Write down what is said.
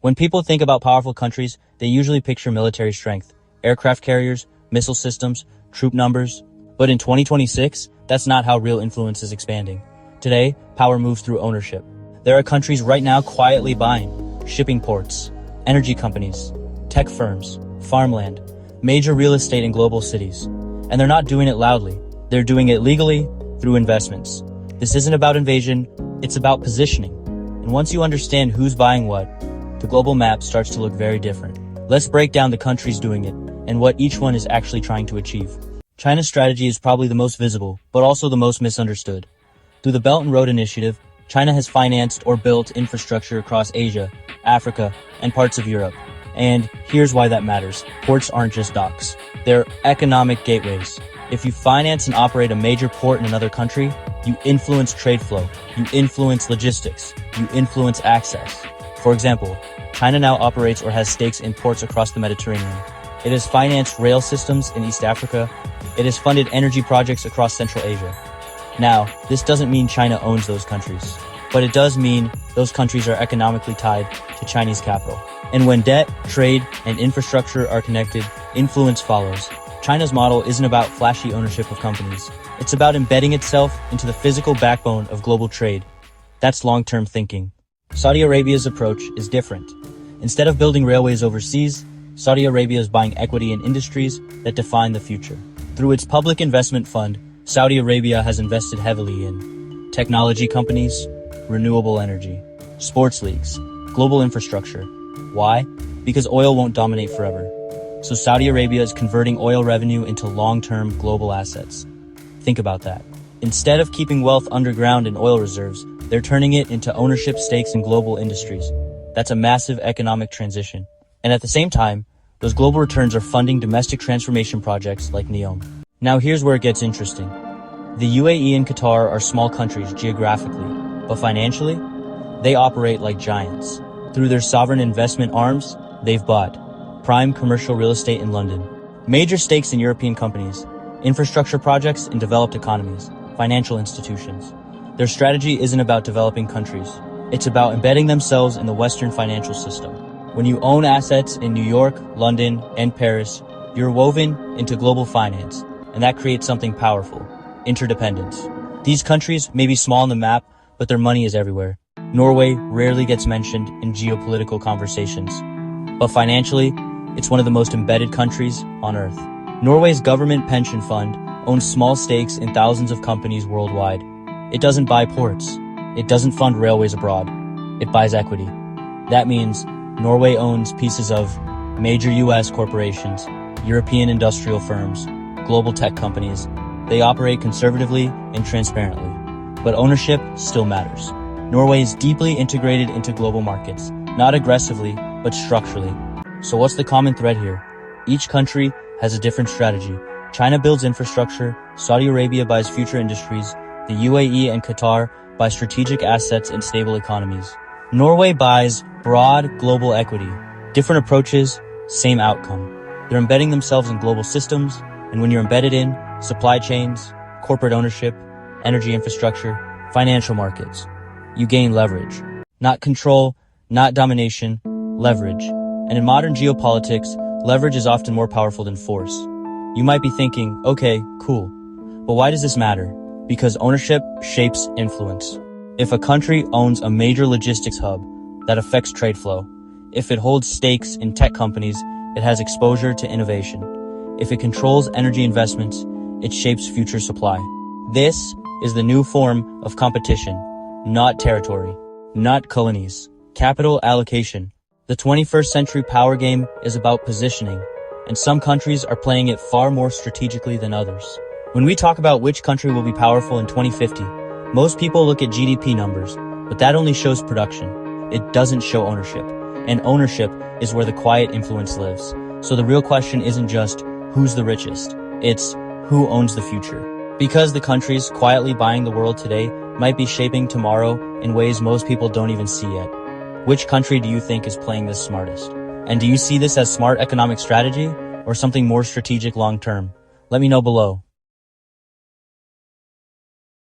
When people think about powerful countries, they usually picture military strength, aircraft carriers, missile systems, troop numbers. But in 2026, that's not how real influence is expanding. Today, power moves through ownership. There are countries right now quietly buying shipping ports, energy companies, tech firms, farmland, major real estate in global cities. And they're not doing it loudly. They're doing it legally through investments. This isn't about invasion, it's about positioning. And once you understand who's buying what, the global map starts to look very different. Let's break down the countries doing it and what each one is actually trying to achieve. China's strategy is probably the most visible, but also the most misunderstood. Through the Belt and Road Initiative, China has financed or built infrastructure across Asia, Africa, and parts of Europe. And here's why that matters. Ports aren't just docks. They're economic gateways. If you finance and operate a major port in another country, you influence trade flow, you influence logistics, you influence access. For example, China now operates or has stakes in ports across the Mediterranean. It has financed rail systems in East Africa. It has funded energy projects across Central Asia. Now, this doesn't mean China owns those countries, but it does mean those countries are economically tied to Chinese capital. And when debt, trade, and infrastructure are connected, influence follows. China's model isn't about flashy ownership of companies. It's about embedding itself into the physical backbone of global trade. That's long-term thinking. Saudi Arabia's approach is different. Instead of building railways overseas, Saudi Arabia is buying equity in industries that define the future. Through its public investment fund, Saudi Arabia has invested heavily in technology companies, renewable energy, sports leagues, global infrastructure. Why? Because oil won't dominate forever. So Saudi Arabia is converting oil revenue into long-term global assets. Think about that. Instead of keeping wealth underground in oil reserves, they're turning it into ownership stakes in global industries. That's a massive economic transition. And at the same time, those global returns are funding domestic transformation projects like NEOM. Now here's where it gets interesting. The UAE and Qatar are small countries geographically, but financially, they operate like giants. Through their sovereign investment arms, they've bought prime commercial real estate in London, major stakes in European companies, infrastructure projects in developed economies, financial institutions. Their strategy isn't about developing countries. It's about embedding themselves in the Western financial system. When you own assets in New York, London, and Paris, you're woven into global finance, and that creates something powerful: interdependence. These countries may be small on the map, but their money is everywhere. Norway rarely gets mentioned in geopolitical conversations, but financially, it's one of the most embedded countries on Earth. Norway's government pension fund owns small stakes in thousands of companies worldwide. It doesn't buy ports. It doesn't fund railways abroad. It buys equity. That means Norway owns pieces of major US corporations, European industrial firms, global tech companies. They operate conservatively and transparently, but ownership still matters. Norway is deeply integrated into global markets, not aggressively, but structurally. So what's the common thread here? Each country has a different strategy. China builds infrastructure, Saudi Arabia buys future industries, the UAE and Qatar buy strategic assets and stable economies. Norway buys broad global equity. Different approaches, same outcome. They're embedding themselves in global systems, and when you're embedded in supply chains, corporate ownership, energy infrastructure, financial markets, you gain leverage. Not control, not domination, leverage. And in modern geopolitics, leverage is often more powerful than force. You might be thinking, okay, cool. But why does this matter? Because ownership shapes influence. If a country owns a major logistics hub, that affects trade flow. If it holds stakes in tech companies, it has exposure to innovation. If it controls energy investments, it shapes future supply. This is the new form of competition, not territory, not colonies, capital allocation. The 21st century power game is about positioning, and some countries are playing it far more strategically than others. When we talk about which country will be powerful in 2050, most people look at GDP numbers, but that only shows production. It doesn't show ownership, and ownership is where the quiet influence lives. So the real question isn't just who's the richest, it's who owns the future. Because the countries quietly buying the world today might be shaping tomorrow in ways most people don't even see yet. Which country do you think is playing this smartest? And do you see this as smart economic strategy or something more strategic long term? Let me know below.